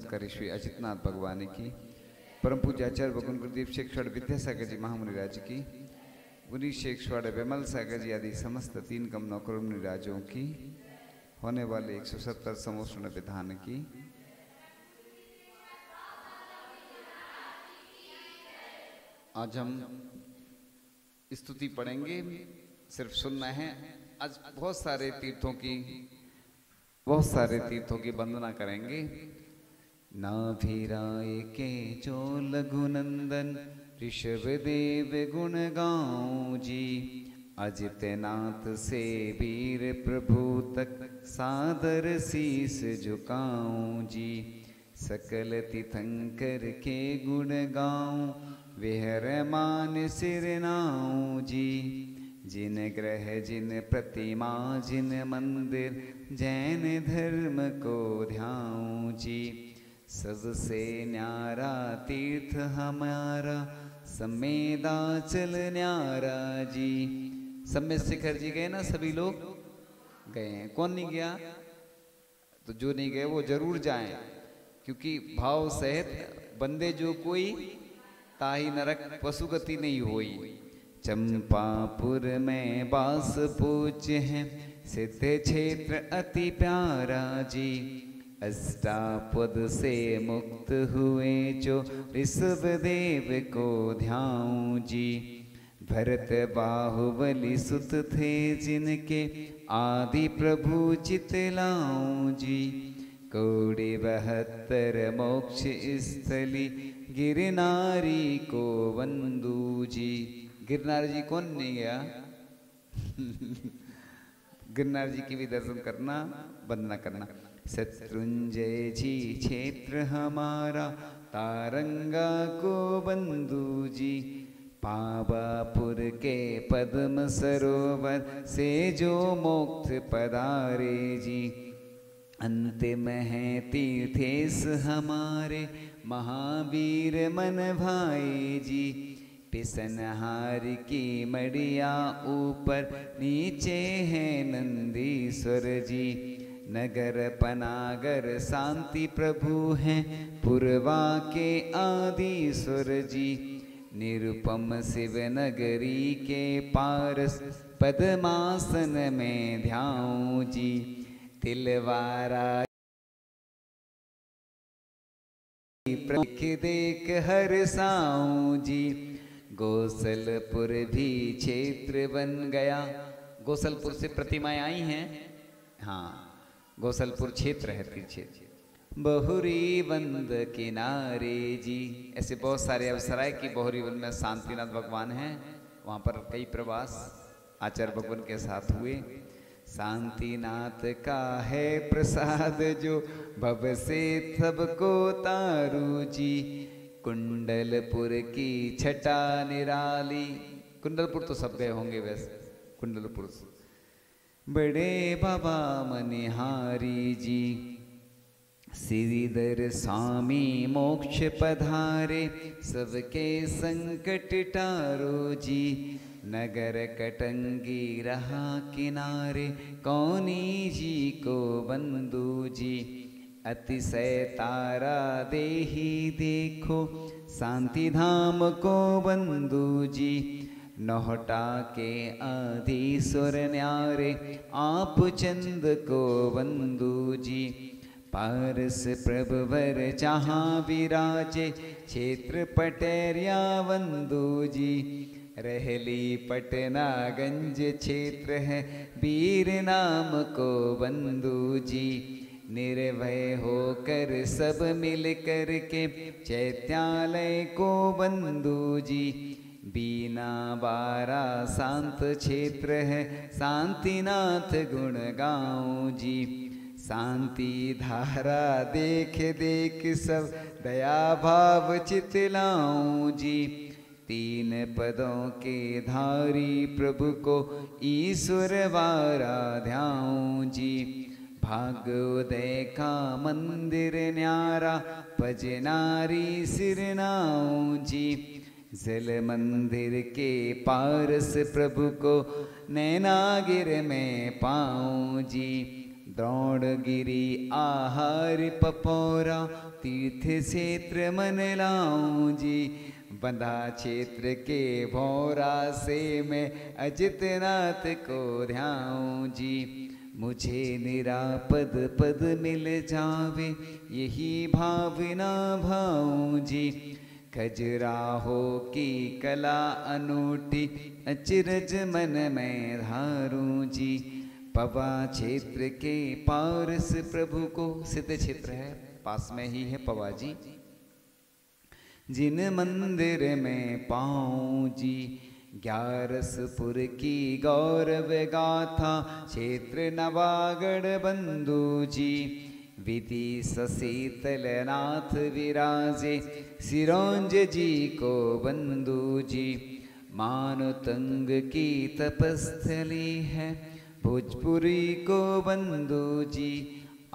चमत्कारी श्री अजितनाथ भगवान की, परम पूज्य आचार्य भगवान गुरुदेव शेखर विद्यासागर जी महामुनिराज की, मुनि शेखर विमल सागर जी आदि समस्त 3 कम नौकरों मुनिराजों की, होने वाले 170 समोषण विधान की। आज हम स्तुति पढ़ेंगे, सिर्फ सुनना है। आज बहुत सारे तीर्थों की वंदना करेंगे। नाभिराय के जो लघुनंदन ऋषभ देव गुण गाऊं जी, अजितनाथ से वीर प्रभु तक सादर शीस झुकाऊं जी। सकल तीर्थंकर के गुण गाऊं, विहरमान सिर नाऊं जी। जिन ग्रह जिन प्रतिमा जिन मंदिर, जैन धर्म को ध्याऊं जी। सबसे न्यारा तीर्थ हमारा, समेदाचल न्यारा जी। सम्मेद शिखर जी गए ना, सभी लोग गए हैं। कौन नहीं गया? तो जो नहीं गए वो जरूर जाएं, क्योंकि भाव सहित बंदे जो कोई, ताही नरक पशुगति नहीं होई। चंपापुर में बास पूज्य है, सिद्ध क्षेत्र अति प्यारा जी। अष्टापद से मुक्त हुए जो ऋषभ देव को ध्याऊं जी। भरत बाहुबली सुत थे जिनके, आदि प्रभु चितलाऊं जी। कौड़ी 72 मोक्ष स्थली, गिरनारी को वंदू जी। गिरनार जी कौन नहीं गया? गिरनार जी की भी दर्शन करना, वंदना करना। शत्रुंजय जी क्षेत्र हमारा, तारंगा को बंधु जी। पावापुर के पद्म सरोवर से जो मोक्ष पधारे जी। अंतिम है तीर्थेश हमारे, महावीर मन भाई जी। पिसनहार की मड़िया ऊपर, नीचे है नंदीश्वर जी। नगर पनागर शांति प्रभु हैं, पुरवा के आदिश्वर जी। निरुपम शिव नगरी के पारस, पद्मासन में ध्याऊं जी। तिलवारा देख हर साऊं जी। गोसलपुर भी क्षेत्र बन गया। गोसलपुर से प्रतिमाएं आई हैं। हाँ, गोसलपुर क्षेत्र है तीर्थ क्षेत्र। बहुरी बंद किनारे जी। ऐसे बहुत सारे अवसराय की बहुरी बंद में शांतिनाथ भगवान हैं। वहाँ पर कई प्रवास आचार्य भगवान के साथ हुए। शांतिनाथ का है प्रसाद जो, भव से सबको तारू जी। कुंडलपुर की छटा निराली। कुंडलपुर तो सब गए होंगे वैसे, कुंडलपुर बड़े बाबा मनिहारी जी। श्रीधर स्वामी मोक्ष पधारे, सबके संकट टारो जी। नगर कटंगी रहा किनारे, कौनी जी को बंधु जी। अतिशय तारा देही देखो, शांति धाम को बंधु जी। नौहटा के आधीश्वर न्यारे, आप चंद को बंधु जी। पारस प्रभुवर जहाँ विराजे, क्षेत्र पटेरिया बंधु जी। रहली पटना गंज क्षेत्र है, वीर नाम को बंधु जी। निर्भय होकर सब मिल कर के, चैत्यालय को बंधु जी। बीना बारा शांत क्षेत्र है, शांतिनाथ गुण गाऊं जी। शांति धारा देख देख सब, दया भाव चितलाऊं जी। 3 पदों के धारी प्रभु को, ईश्वर वाराध्याऊं जी। भाग्योदय का मंदिर न्यारा, भजनारी सिरनाऊं जी। जल मंदिर के पारस प्रभु को, नैनागिर में पाऊं जी। द्रोणगिरी आहार पपौरा, तीर्थ क्षेत्र मन लाऊं जी। बंधा क्षेत्र के भौरा से मैं अजितनाथ को ध्याऊं जी। मुझे निरापद पद मिल जावे, यही भावना भाऊं जी। खजुराहो की कला अनूठी, अचरज मन में धारूं जी। पवा क्षेत्र के पारस प्रभु को, सिद्ध क्षेत्र है पास में ही है पवा जी, जिन मंदिर में पाऊं जी। ग्यारसपुर की गौरव गाथा, क्षेत्र नवागढ़ बंधु जी। विधि सशीतल नाथ विराजे, सिरोंज जी को बंधु जी। मानुतंग की तपस्थली है, भोजपुरी को बंधु जी।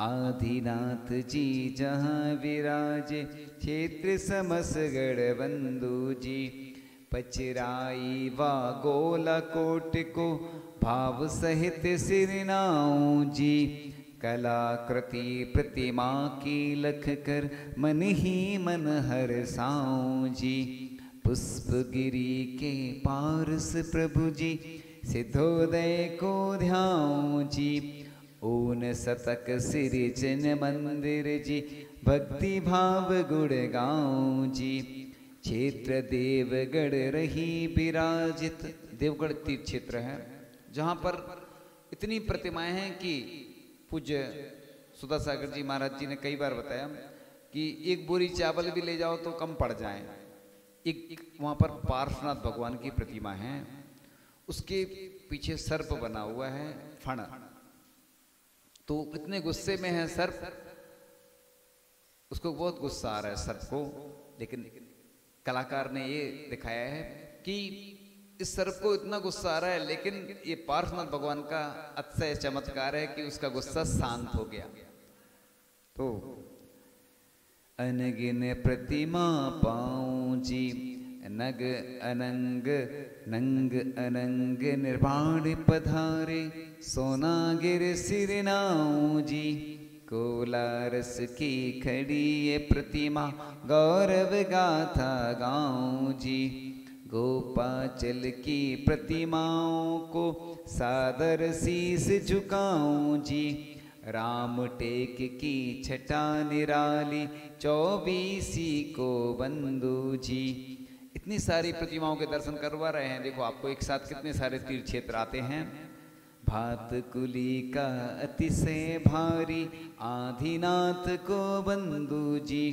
आदिनाथ जी जहाँ विराजे, क्षेत्र समसगढ़ बंधु जी। पचराई व गोलाकोट को, भाव सहित सिरनाऊं जी। कलाकृति प्रतिमा की लख कर, मन ही मन हरसाऊं जी। पुष्पगिरी के पारस प्रभु जी, सिद्धोदय को ध्याऊं जी। ऊन शतक सिरिचन मंदिर जी, भक्ति भाव गुण गाऊं जी। क्षेत्र देवगढ़ रही विराजित, देवगढ़ तीर्थ क्षेत्र है जहाँ पर इतनी प्रतिमाएं हैं कि पूज्य सुधा सागर जी महाराज जी ने कई बार बताया कि एक बोरी चावल भी ले जाओ तो कम पड़ जाए। एक वहाँ पर पार्श्वनाथ भगवान की प्रतिमा है, उसके पीछे सर्प बना हुआ है फण, तो इतने गुस्से में है सर्प, उसको बहुत गुस्सा आ रहा है सर्प को। लेकिन कलाकार ने ये दिखाया है कि इस सर्प को इतना गुस्सा आ रहा है, लेकिन ये पार्श्वनाथ भगवान का अतिशय चमत्कार है कि उसका गुस्सा शांत हो गया। तो अनगिन प्रतिमा पाऊं जी, नग अनंग नंग अनंग निर्वाण पधारे। सोनागिर सिरनाऊं जी, कोलारस की खड़ी ये प्रतिमा, गौरव गाथा गाऊं जी। गोपाचल की प्रतिमाओं को, सादर शीस झुकाऊं जी। राम टेक की छटा निराली, 24 को बंधु जी। इतनी सारी प्रतिमाओं के दर्शन करवा रहे हैं। देखो आपको एक साथ कितने सारे तीर्थ क्षेत्र आते हैं। भात कुली का अतिशय भारी, आदिनाथ को बंधु जी।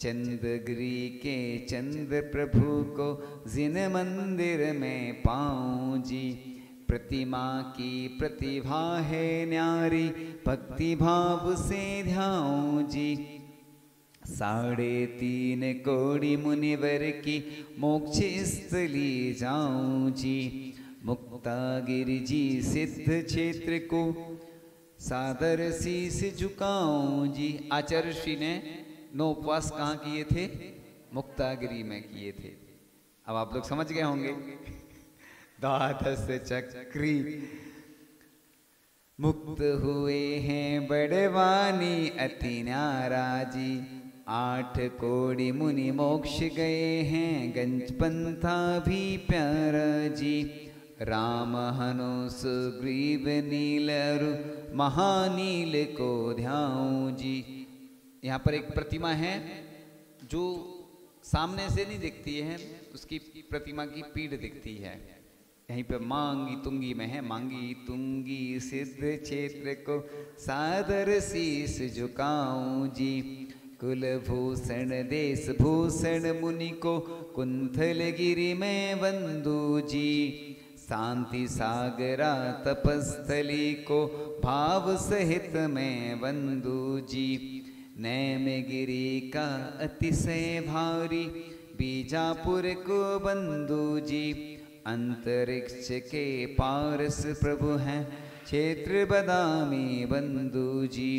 चंद्रगिरी के चंद्र प्रभु को, जिन मंदिर में पाऊं जी। प्रतिमा की प्रतिभा है न्यारी, भक्ति भाव से ध्याऊं जी। 3.5 कोड़ी मुनिवर की, मोक्ष स्थली जाऊं जी। मुक्तागिरि जी सिद्ध क्षेत्र को, सादर शीस झुकाऊं जी। आचार्य श्री ने 9 उपवास कहाँ किए थे? मुक्तागिरी में किए थे। अब आप लोग समझ गए होंगे। 12 चक्री मुक्त हुए हैं बड़वानी अति न्यारा जी। 8 कोड़ी मुनि मोक्ष गए हैं, गंज पंथा भी प्यारा जी। राम हनु सुग्रीव नील अरु, महानील को ध्याऊं जी। यहाँ पर एक प्रतिमा है जो सामने से नहीं दिखती है, उसकी प्रतिमा की पीठ दिखती है। यहीं पे मांगी तुंगी में है, मांगी तुंगी सिद्ध क्षेत्र को, सादर शीस झुकाऊं जी। कुलभूषण देश भूषण मुनि को, कुंथल गिरि में बंधु जी। शांति सागरा तपस्थली को, भाव सहित में बंधु जी। नैम गिरी का अतिशय भारी, बीजापुर को बंधु जी। अंतरिक्ष के पारस प्रभु हैं, क्षेत्र बदामी बंधु जी।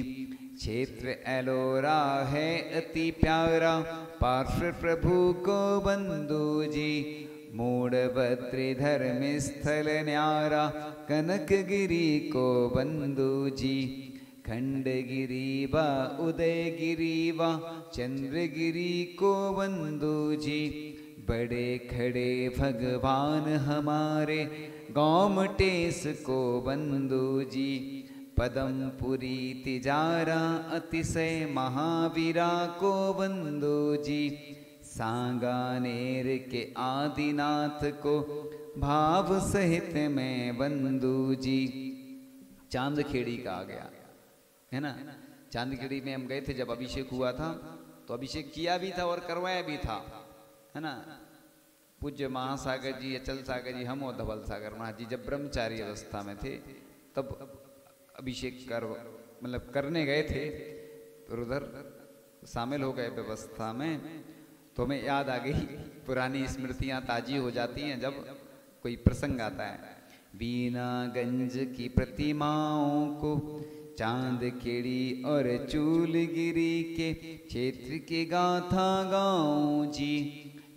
क्षेत्र एलोरा है अति प्यारा, पार्श्व प्रभु को बंधु जी। मूढ़भद्र धर्म स्थल न्यारा, कनकगिरी को बंधु जी। खंडगिरी व उदयगिरी व चंद्रगिरी को बंधु जी, बड़े खड़े भगवान हमारे गौमटेश को बंधु जी, पदमपुरी तिजारा अतिशय महावीरा को बंधु जी, सांगानेर के आदिनाथ को भाव सहित में बंधु जी। चांदखेड़ी का आ गया है ना, चांदखेड़ी में हम गए थे जब अभिषेक हुआ था, तो अभिषेक किया भी था और करवाया भी था, है ना। पूज्य महासागर जी, अचल सागर जी, हम और धवल सागर महाराज जी जब ब्रह्मचारी अवस्था में थे तब अभिषेक मतलब करने गए थे, फिर उधर शामिल हो गए व्यवस्था में, तो हमें याद आ गई, पुरानी स्मृतियां ताजी हो जाती हैं जब कोई प्रसंग आता है। बीनागंज की प्रतिमाओं को चांदखेड़ी और चूलगिरी के क्षेत्र की गाथा गाऊं जी,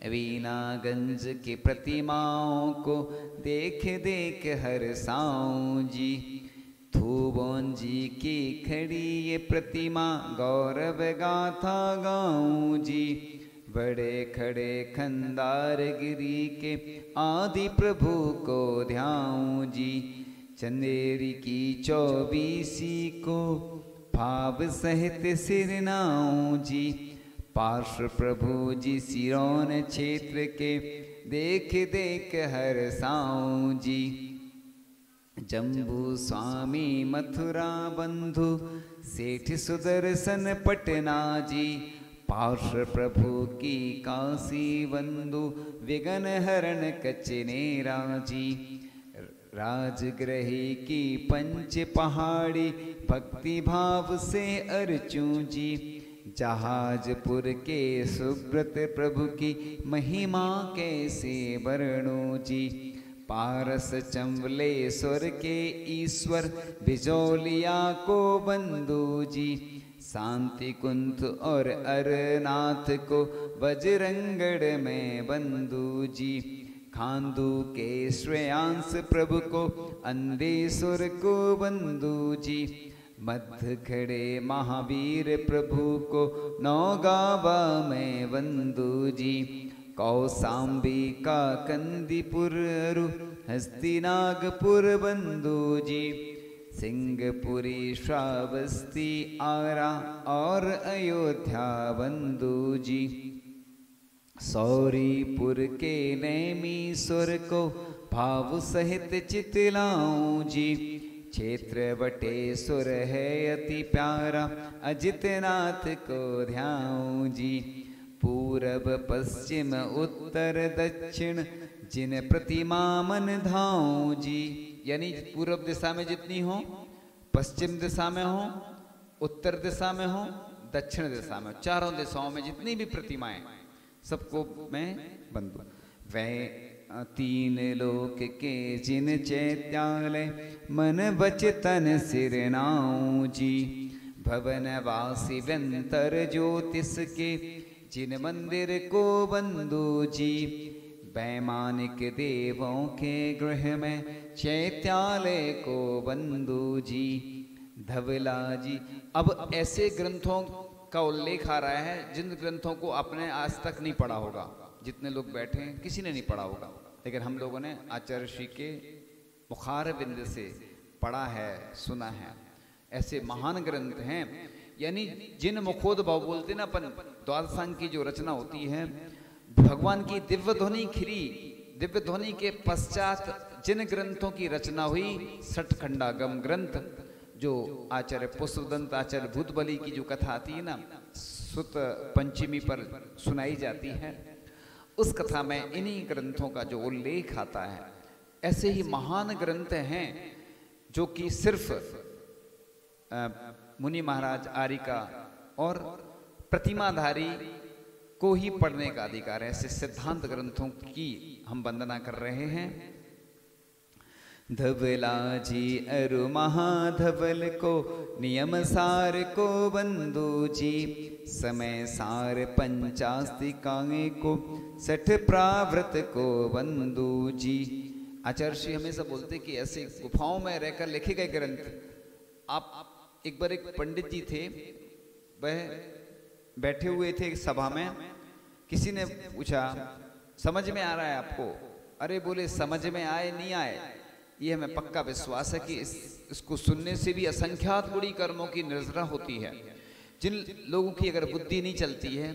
बीनागंज की प्रतिमाओं को देख देख हरसाऊं जी, थूबों जी की खड़ी ये प्रतिमा गौरव गाथा गाऊं जी, बड़े खड़े खंदार गिरी के आदि प्रभु को ध्याऊं जी, चंदेरी की 24 को भाव सहित सिरनाऊं जी, पार्श्व प्रभु जी सिरौन क्षेत्र के देख देख हरसाऊं जी, जम्बू स्वामी मथुरा बंधु सेठ सुदर्शन पटना जी, पार्श्व प्रभु की काशी बंधु विघन हरण कचनेरा जी, राजगृही की पंच पहाड़ी भक्ति भाव से अर्चूं जी, जहाजपुर के सुब्रत प्रभु की महिमा कैसे वर्णो जी, पारस चंबलेश्वर के ईश्वर बिजौलिया को बंधु जी, शांति कुंथ और अरनाथ को बजरंगड़ में बंधु जी, खांदू के श्रेयांश प्रभु को अंधेश्वर को बंधु जी, मध्य खड़े महावीर प्रभु को नौगावा में बंधु जी, कौसाम्बी का कंदीपुर हस्तिनागपुर बंधु जी, सिंहपुरी श्रावस्ती आरा और अयोध्या बंधु जी, सौरीपुर के नैमीश्वर को भाव सहित चितलाऊं जी, क्षेत्र बटेश्वर है अति प्यारा अजितनाथ को ध्याऊं जी, पूरब पश्चिम उत्तर दक्षिण जिन प्रतिमा मन धाऊं जी, यानी पूर्व दिशा में जितनी हो, पश्चिम दिशा में हो, उत्तर दिशा में हो, दक्षिण दिशा में, चारों दिशाओं में जितनी भी प्रतिमाएं सबको मैं बंधु। वह 3 लोक के जिन चैत्यालय मन बचतन सिरनाऊं जी, भवन वासी व्यंतर ज्योतिष के जिन मंदिर को बंधु जी, वैमानिक देवों के गृह में चैत्यालय को बंधु जी, धवला जी। अब ऐसे ग्रंथों का उल्लेख आ रहा है जिन ग्रंथों को आपने आज तक नहीं पढ़ा होगा, जितने लोग बैठे हैं किसी ने नहीं पढ़ा होगा, लेकिन हम लोगों ने आचार्य श्री के मुखार बिंद से पढ़ा है, सुना है। ऐसे महान ग्रंथ हैं, यानी जिन मुखोद्भव बोलते ना अपन, द्वादशांग की जो रचना होती है, भगवान की दिव्य ध्वनि खिरी, दिव्य ध्वनि के पश्चात जिन ग्रंथों की रचना हुई, सठखंडागम ग्रंथ, जो आचार्य पुष्पदंत आचार्य भूतबली की जो कथा आती है ना, सुत पंचमी पर सुनाई जाती है, उस कथा में इन्हीं ग्रंथों का जो उल्लेख आता है। ऐसे ही महान ग्रंथ हैं जो कि सिर्फ मुनि महाराज आर्यिका और प्रतिमाधारी को ही पढ़ने का अधिकार है। ऐसे सिद्धांत ग्रंथों की हम वंदना कर रहे हैं। धवला जी अरु महाधवल को नियम सार को बंधु जी, समय सार पंचास्तिकाएं को सठ प्रावृत को बंधु जी। आचार्य श्री हमेशा बोलते कि ऐसे गुफाओं में रहकर लिखे गए ग्रंथ आप एक बार एक पंडित जी थे, वह बैठे हुए थे एक सभा में। किसी ने पूछा समझ में आ रहा है आपको? अरे बोले समझ में आए नहीं आए, ये हमें पक्का विश्वास है कि इसको सुनने से भी असंख्यात बुरी कर्मों की निर्जरा होती है। जिन लोगों की अगर बुद्धि नहीं चलती है,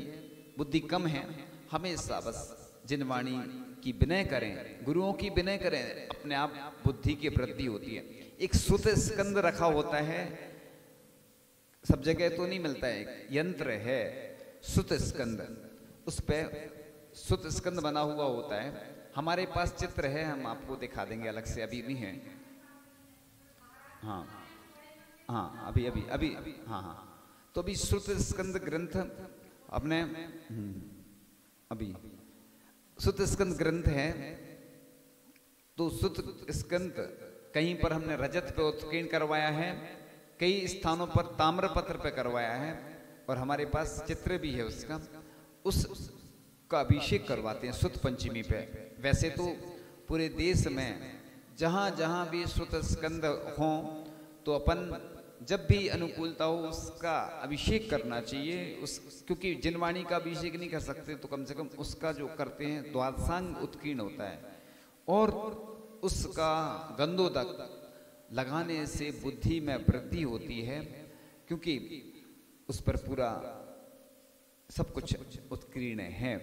बुद्धि कम है, हमेशा बस जिन वाणी की विनय करें, गुरुओं की विनय करें, अपने आप बुद्धि की वृद्धि होती है। एक सुत स्कंद रखा होता है, सब जगह तो नहीं मिलता है, एक यंत्र है सुत स्कंद, उस पे सुत स्कंद बना हुआ होता है। हमारे पास चित्र है, हम आपको दिखा देंगे अलग से, अभी भी है। हाँ हाँ, अभी अभी अभी हाँ हाँ। तो अभी श्रुत स्कंद ग्रंथ अपने अभी श्रुत स्कंद ग्रंथ है। तो श्रुत स्कंद कहीं पर हमने रजत पे उत्कीर्ण करवाया है, कई स्थानों पर ताम्र पत्र पे करवाया है, और हमारे पास चित्र भी है उसका। उसका अभिषेक करवाते हैं श्रुत पंचमी पे। वैसे तो पूरे देश में जहाँ जहाँ भी श्रुत स्कंद हों तो अपन जब भी अनुकूलता हो उसका अभिषेक करना चाहिए। क्योंकि जिनवाणी का अभिषेक नहीं कर सकते तो कम से कम उसका जो करते हैं द्वादशांग उत्कीर्ण होता है, और उसका गंधोदक लगाने से बुद्धि में वृद्धि होती है, क्योंकि उस पर पूरा सब कुछ उत्कीर्ण है।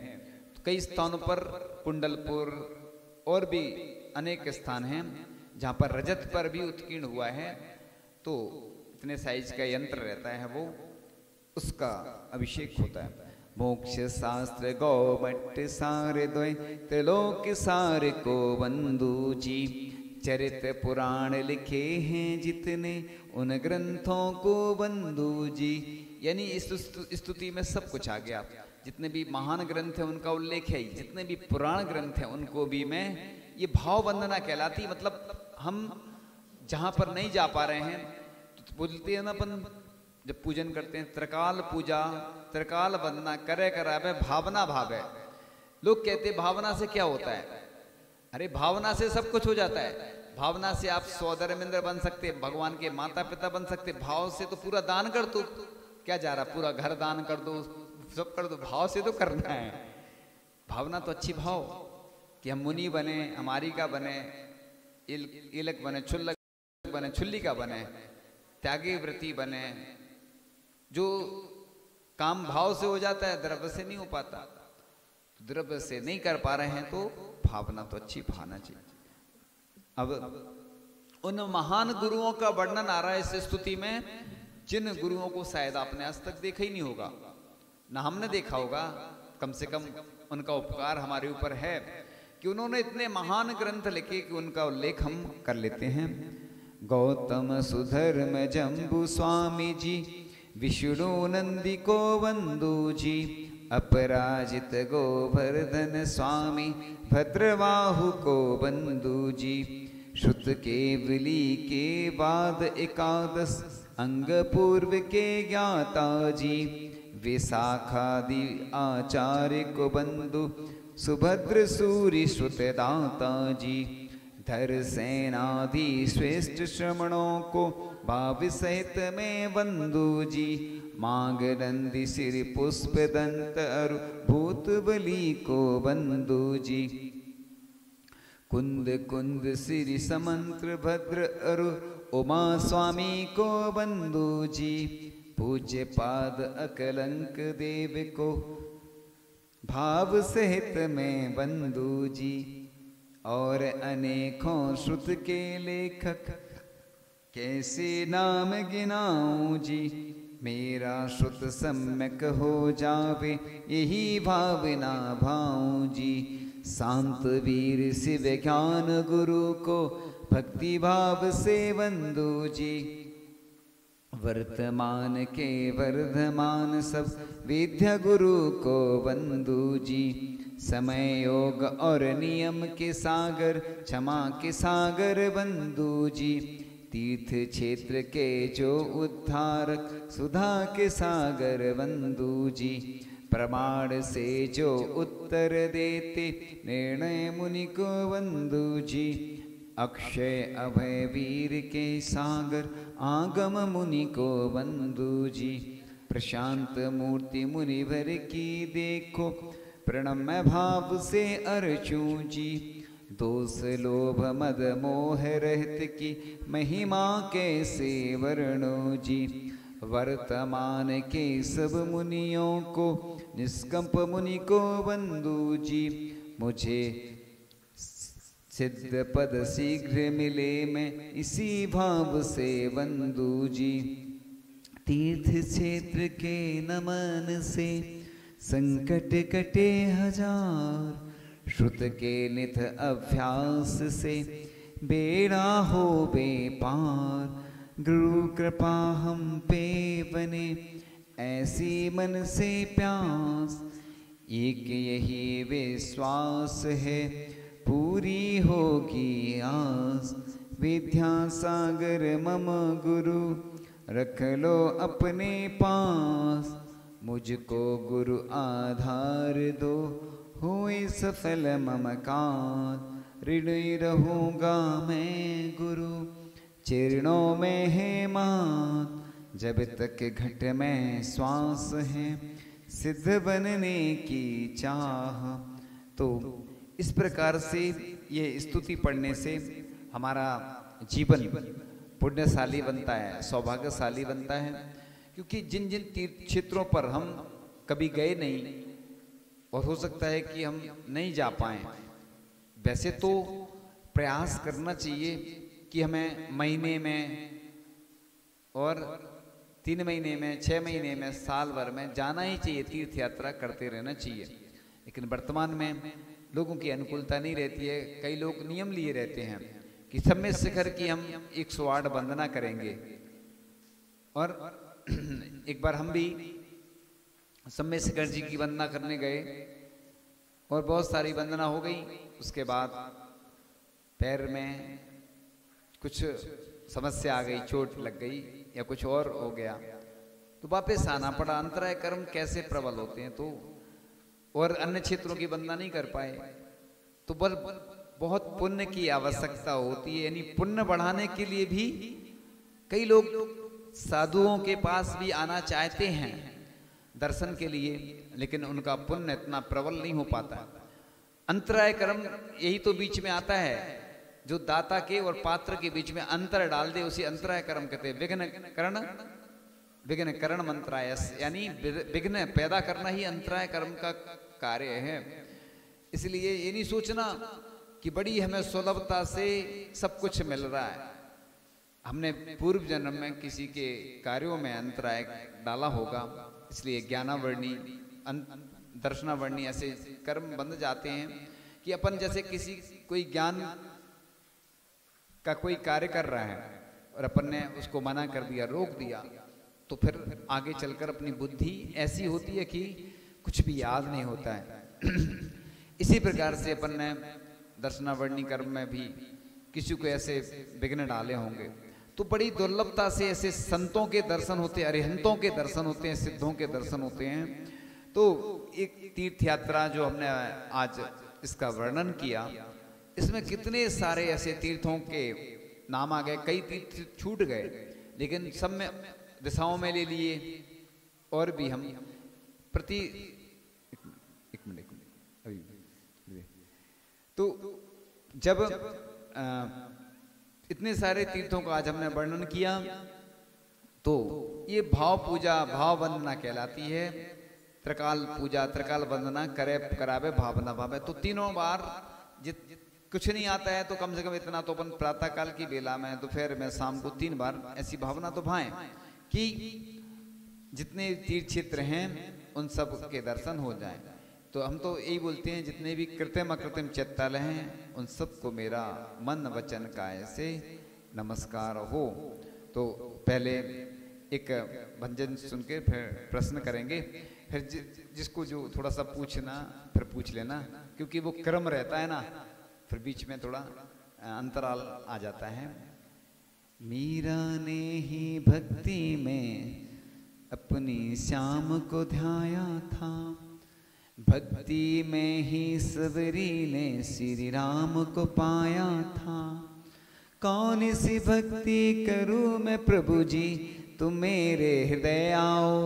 तो कई स्थानों पर कुंडलपुर और भी अनेक स्थान हैं जहाँ पर रजत पर भी उत्कीर्ण हुआ है। तो इतने साइज का यंत्र रहता है, वो उसका अभिषेक होता है। मोक्ष शास्त्र गौमठ सारे द्वय त्रिलोक सारे को बंधु जी, चरित पुराण लिखे हैं जितने उन ग्रंथों को बंधु जी। यानी इस स्तुति में सब कुछ आ गया, जितने भी महान ग्रंथ हैं उनका उल्लेख है, जितने भी पुराण ग्रंथ हैं उनको भी मैं, ये भाव वंदना कहलाती। मतलब हम जहाँ पर नहीं जा पा रहे हैं तो बोलते हैं ना अपन, जब पूजन करते हैं त्रिकाल पूजा त्रिकाल वंदना करे करावे भावना भावे। लोग कहते हैं भावना से क्या होता है? अरे भावना से सब कुछ हो जाता है। भावना से आप सौदरमिंद्र बन सकते, भगवान के माता पिता बन सकते। भाव से तो पूरा दान कर दो, क्या जा रहा, पूरा घर दान कर दो, सब कर दो। भाव से तो करना है। भावना तो अच्छी भाव कि हम मुनि बने, हमारी का बने, इलक बने, छुल्लक बने, छुल्ली का बने, त्यागी व्रती बने। जो काम भाव से हो जाता है, द्रव्य से नहीं हो पाता। द्रव्य से नहीं कर पा रहे हैं तो भावना तो अच्छी भावना चाहिए। अब उन महान गुरुओं का वर्णन आ रहा है इस स्तुति में, जिन गुरुओं को शायद आपने आज तक देखा ही नहीं होगा, ना हमने देखा होगा। कम से कम उनका उपकार हमारे ऊपर है कि उन्होंने इतने महान ग्रंथ लिखे कि उनका उल्लेख हम कर लेते हैं। गौतम सुधर्म जम्बू स्वामी जी, विष्णु नंदी को बंधु जी, अपराजित गोवर्धन स्वामी भद्रबाहु को बंधु जी। श्रुत केवली के बाद एकादश अंग पूर्व के ज्ञाता जी, विशाखादि आचार्य को बंधु सुभद्र सूरि श्रुत दाता जी। धर सेनाधि श्रेष्ठ श्रमणों को भाव सहित में बंधु जी, मांग नंदी सिर पुष्प दंत अरु भूत बलि को बंधु जी। कुंद कुंद सिरि समंत्र भद्र अरु उमा स्वामी को बंधु जी। पूज्य पाद अकलंक देव को भाव सहित में बंधु जी। और अनेकों श्रुत के लेखक कैसे नाम गिनाऊं जी। मेरा श्रुत सम्यक हो जावे यही भावना भाऊं जी। शांत वीर शिव ज्ञान गुरु को भक्ति भाव से बंधु जी। वर्तमान के वर्धमान सब विद्या गुरु को बंधु जी। समय योग और नियम के सागर क्षमा के सागर बंधु जी। तीर्थ क्षेत्र के जो उद्धारक सुधा के सागर बंधु जी। प्रमाण से जो उत्तर देते निर्णय मुनि को बंधु जी। अक्षय अभय वीर के सागर आगम मुनि को बंधु जी, प्रशांत मूर्ति मुनिवर की देखो, प्रणम्य भाव से अर्चूं जी। दोष लोभ मद मोह रहित की, महिमा कैसे वर्णो जी। वर्तमान के सब मुनियों को, निष्कंप मुनि को बंधु जी। मुझे सिद्ध पद शीघ्र मिले, मैं इसी भाव से बंधु जी। तीर्थ क्षेत्र के नमन से, संकट कटे हजार। श्रुत के नित अभ्यास से, बेड़ा हो बेपार। गुरु कृपा हम पे बने, ऐसी मन से प्यास। एक यही विश्वास है, पूरी होगी आस। विद्यासागर मम गुरु, रख लो अपने पास। मुझको गुरु आधार दो, होए सफल मम काज। ऋण रहूँगा मैं गुरु, चरणों में है मान। जब तक घट में श्वास है, सिद्ध बनने की चाह। तो इस प्रकार से ये स्तुति पढ़ने से हमारा जीवन पुण्यशाली बनता है, सौभाग्यशाली बनता है। क्योंकि जिन जिन तीर्थ क्षेत्रों पर हम कभी गए नहीं, और हो सकता है कि हम नहीं जा पाएं, वैसे तो प्रयास करना चाहिए कि हमें महीने में और 3 महीने में, 6 महीने में, साल भर में जाना ही चाहिए, तीर्थ यात्रा करते रहना चाहिए। लेकिन वर्तमान में लोगों की अनुकूलता नहीं रहती है। कई लोग नियम लिए रहते हैं कि सम्य शिखर की हम 108 वंदना करेंगे। और एक बार हम भी सम्य शिखर जी की वंदना करने गए और बहुत सारी वंदना हो गई। उसके बाद पैर में कुछ समस्या आ गई, चोट लग गई या कुछ और हो गया, तो वापस आना पड़ा। अंतराय कर्म कैसे प्रबल होते हैं, तो और अन्य क्षेत्रों की वंदना नहीं कर पाए। तो बहुत पुण्य की आवश्यकता होती है। यानी पुण्य बढ़ाने के लिए भी कई लोग साधुओं के पास भी आना चाहते हैं दर्शन के लिए, लेकिन उनका पुण्य इतना प्रबल नहीं हो पाता। अंतराय कर्म यही तो बीच में आता है, जो दाता के और पात्र के बीच में अंतर डाल दे, उसी अंतराय कर्म कहते हैं। विघ्न करण मंत्राय, यानी विघ्न पैदा करना ही अंतराय कर्म का कार्य है। इसलिए ये नहीं सोचना कि बड़ी हमें सुलभता से सब कुछ मिल रहा है। हमने पूर्व जन्म में किसी के कार्यों में अंतराय डाला होगा, इसलिए ज्ञानावर्णी, दर्शनावर्णी ऐसे कर्म बंध जाते हैं कि अपन जैसे किसी कोई ज्ञान का कोई कार्य कर रहा है और अपन ने उसको मना कर दिया, रोक दिया, तो फिर आगे चलकर अपनी बुद्धि ऐसी होती है कि कुछ भी याद नहीं होता है। इसी प्रकार से अपन ने दर्शनावर्णी कर्म में भी किसी को ऐसे विघ्न डाले होंगे, तो बड़ी दुर्लभता से ऐसे संतों के दर्शन होते हैं, अरिहंतों के दर्शन होते हैं, सिद्धों के दर्शन होते हैं। तो एक तीर्थ यात्रा जो हमने आज इसका वर्णन किया, इसमें कितने सारे ऐसे तीर्थों के नाम आ गए। कई तीर्थ छूट गए, लेकिन सब में दिशाओं में ले लिए। और भी हम प्रति एक मिनट अभी तो जब इतने सारे तीर्थों का आज हमने वर्णन किया, तो ये भाव पूजा, भाव वंदना कहलाती है। त्रिकाल पूजा, त्रिकाल वंदना करे करावे भावना भावे। तो तीनों बार कुछ नहीं आता है तो कम से कम इतना तो अपन प्रातः काल की बेला में, दोपहर में, शाम को 3 बार ऐसी भावना तो भाएं कि जितने तीर्थ क्षेत्र हैं उन सब के दर्शन हो जाएं। तो हम तो यही बोलते हैं, जितने भी कृत्रिम अकृत्रिम चैत्यालय हैं उन सबको मेरा मन वचन काया से नमस्कार हो। तो पहले एक भंजन सुन के फिर प्रश्न करेंगे, फिर जिसको जो थोड़ा सा पूछना फिर पूछ लेना, क्योंकि वो क्रम रहता है ना, फिर बीच में थोड़ा अंतराल आ जाता है। मीरा ने ही भक्ति में अपनी श्याम को ध्याया था, भक्ति में ही सबरी ने श्री राम को पाया था। कौन सी भक्ति करूं मैं प्रभु जी, तुम मेरे हृदय आओ।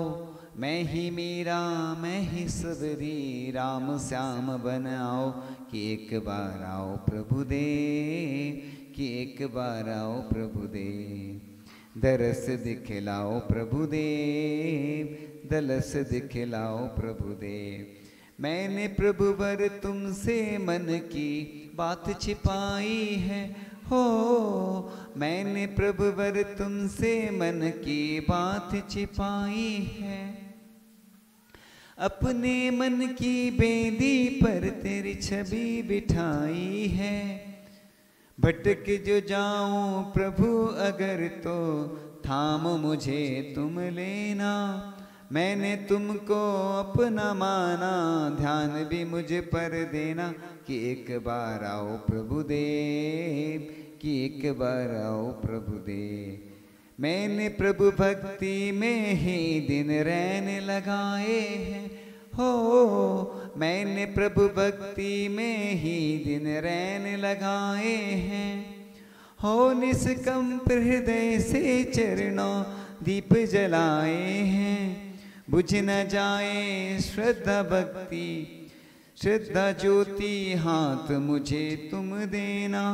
मैं ही मीरा मैं ही सबरी, राम श्याम बन आओ। कि एक बार आओ प्रभु देव, कि एक बार आओ प्रभु देव। दरस दिखलाओ प्रभु देव, दलस दिखलाओ प्रभु देव। मैंने प्रभु वर तुमसे मन की बात छिपाई है हो। मैंने प्रभु वर तुमसे मन की बात छिपाई है। अपने मन की बेदी पर तेरी छवि बिठाई है। भटक जो जाऊं प्रभु अगर तो थाम मुझे तुम लेना। मैंने तुमको अपना माना, ध्यान भी मुझे पर देना। कि एक बार आओ प्रभु देव, कि एक बार आओ प्रभु देव। मैंने प्रभु भक्ति में ही दिन रैन लगाए हैं हो। मैंने प्रभु भक्ति में ही दिन रैन लगाए हैं हो। निष्कंप हृदय से चरणों दीप जलाए हैं। बुझ न जाए श्रद्धा भक्ति, श्रद्धा ज्योति हाथ मुझे तुम देना।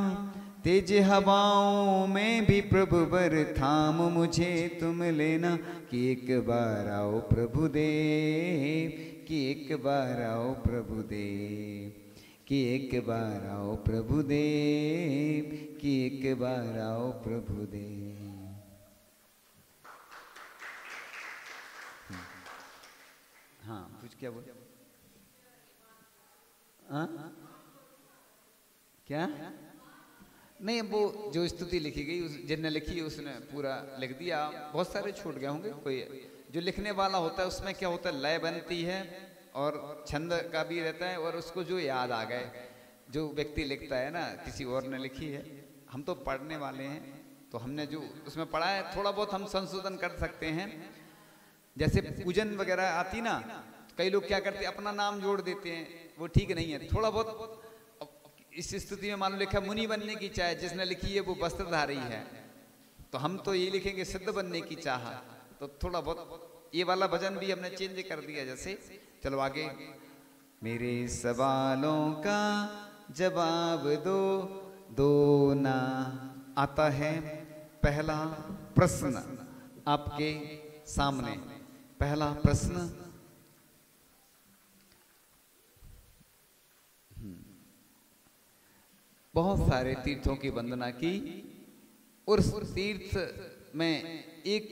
तेज हवाओं में भी प्रभु वर थाम मुझे तुम लेना। कि एक बार आओ प्रभु देव, कि एक बार आओ प्रभु देव। कि एक बार आओ प्रभु देव, कि एक बार आओ प्रभु देव। हाँ कुछ क्या बोल, क्या नहीं, वो जो स्तुति लिखी गई जिसने लिखी उसने पूरा लिख दिया। बहुत सारे छूट गए होंगे। कोई जो लिखने वाला होता है उसमें क्या होता है, लय बनती है और छंद का भी रहता है, और उसको जो याद आ गए जो व्यक्ति लिखता है ना, किसी और ने लिखी है। हम तो पढ़ने वाले हैं, तो हमने जो उसमें पढ़ा है थोड़ा बहुत हम संशोधन कर सकते हैं। जैसे पूजन वगैरह आती ना, तो कई लोग क्या करते हैं अपना नाम जोड़ देते हैं, वो ठीक नहीं है। थोड़ा बहुत इस स्थिति में मान लो लिखा मुनि बनने की चाह, जिसने लिखी है वो वस्त्रधारी है, तो हम तो ये लिखेंगे सिद्ध बनने की चाह। तो थोड़ा बहुत ये वाला भजन भी हमने चेंज कर दिया। जैसे चलो आगे। मेरे सवालों का जवाब दो, दो ना। आता है पहला प्रश्न आपके सामने। पहला प्रश्न, बहुत सारे तीर्थों की वंदना की, और उस तीर्थ में एक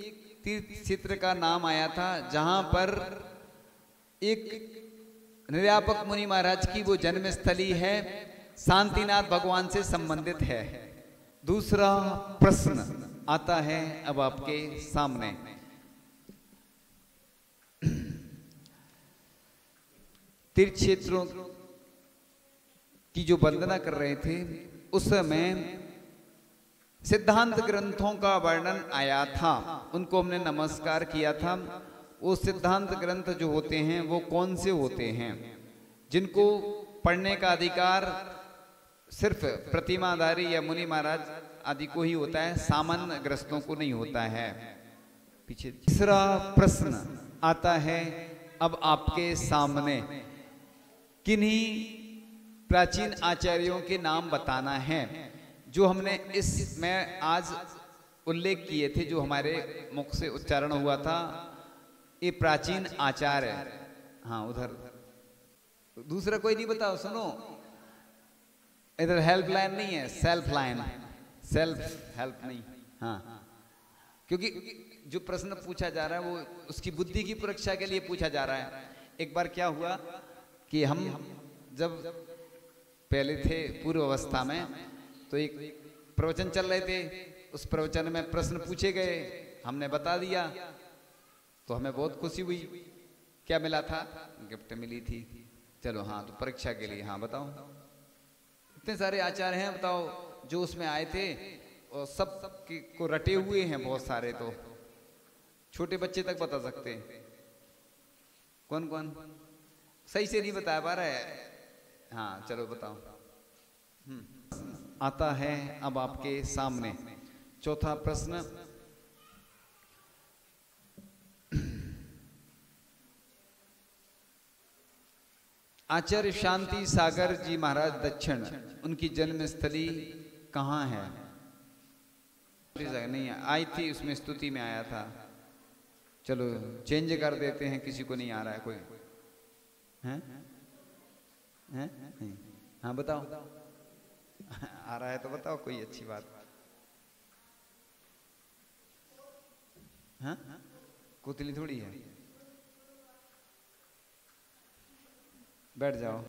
तीर्थ क्षेत्र का नाम आया था जहां पर एक निर्यापक मुनि महाराज की वो जन्मस्थली है, शांतिनाथ भगवान से संबंधित है। दूसरा प्रश्न आता है अब आपके सामने। तीर्थ क्षेत्रों की जो वंदना कर रहे थे उस समय सिद्धांत ग्रंथों का वर्णन आया था, उनको हमने नमस्कार किया था। वो सिद्धांत ग्रंथ जो होते हैं वो कौन से होते हैं, जिनको पढ़ने का अधिकार सिर्फ प्रतिमाधारी या मुनि महाराज आदि को ही होता है, सामान्य ग्रस्तों को नहीं होता है। पीछे तीसरा प्रश्न आता है अब आपके सामने। किन्हीं प्राचीन आचार्यों के नाम बताना है जो हमने इसमें आज उल्लेख किए थे, जो हमारे मुख से उच्चारण हुआ था। ये प्राचीन आचार्य। हाँ उधर दूसरा कोई नहीं बताओ, सुनो इधर हेल्पलाइन नहीं है, सेल्फ लाइन, सेल्फ हेल्प नहीं। हाँ क्योंकि जो प्रश्न पूछा जा रहा है वो उसकी बुद्धि की परीक्षा के लिए पूछा जा रहा है। एक बार क्या हुआ कि हम जब पहले थे पूर्व अवस्था में, तो एक प्रवचन चल रहे थे, उस प्रवचन में प्रश्न पूछे गए, हमने बता दिया, तो हमें बहुत खुशी हुई। क्या मिला था? गिफ्ट मिली थी। चलो हाँ, तो परीक्षा के लिए हाँ बताओ। इतने सारे आचार्य हैं, बताओ जो उसमें आए थे, और सब को रटे हुए हैं बहुत सारे, तो छोटे बच्चे तक बता सकते हैं। कौन कौन सही से नहीं बता पा रहा है? हाँ चलो बताओ। आता है अब आपके सामने। चौथा प्रश्न, आचार्य शांति सागर जी महाराज दक्षिण, उनकी जन्मस्थली कहाँ है? नहीं आई थी, उसमें स्तुति में आया था। चलो चेंज कर देते हैं, किसी को नहीं आ रहा है। कोई हैं? हैं? नहीं। हाँ बताओ, आ रहा है तो बताओ, कोई अच्छी बात। हाँ कुतली थोड़ी है, बैठ जाओ।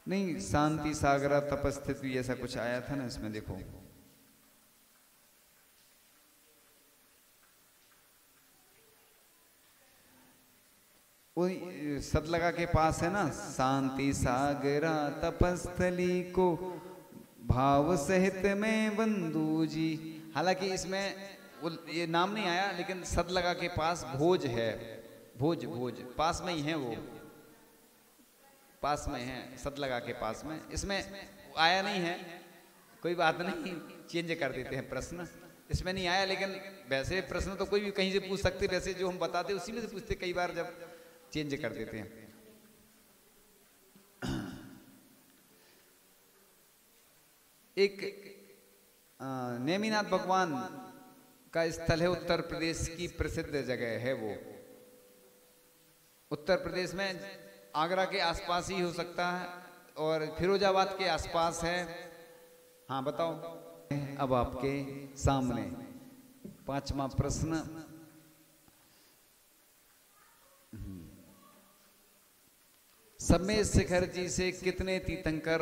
नहीं, शांति सागरा तपस्थिति ऐसा कुछ आया था ना इसमें, देखो। वो सतलगा के पास है ना, शांति सागरा तपस्थली को भाव सहित में बंधु जी। हालांकि इसमें वो ये नाम नहीं आया, लेकिन सतलगा के पास भोज है, भोज भोज पास में ही है, वो पास में है, सतलगा के पास में। इसमें आया नहीं है, कोई बात नहीं, चेंज कर देते हैं प्रश्न। इसमें नहीं आया, लेकिन वैसे प्रश्न तो कोई भी कहीं से पूछ सकते, वैसे जो हम बताते उसी में से पूछते, कई बार जब चेंज कर देते हैं। एक नेमिनाथ भगवान का स्थल है, उत्तर प्रदेश की प्रसिद्ध जगह है वो। उत्तर प्रदेश में आगरा के आसपास ही हो सकता है, और फिरोजाबाद के आसपास है। हाँ बताओ, अब आपके सामने पांचवा प्रश्न, समय शिखर जी से कितने तीर्थंकर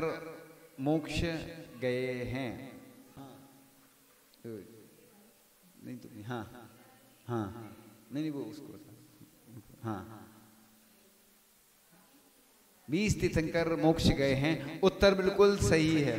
मोक्ष गए हैं? नहीं तो हाँ हाँ नहीं वो उसको हाँ 20 तीर्थंकर मोक्ष गए हैं। उत्तर बिल्कुल सही है।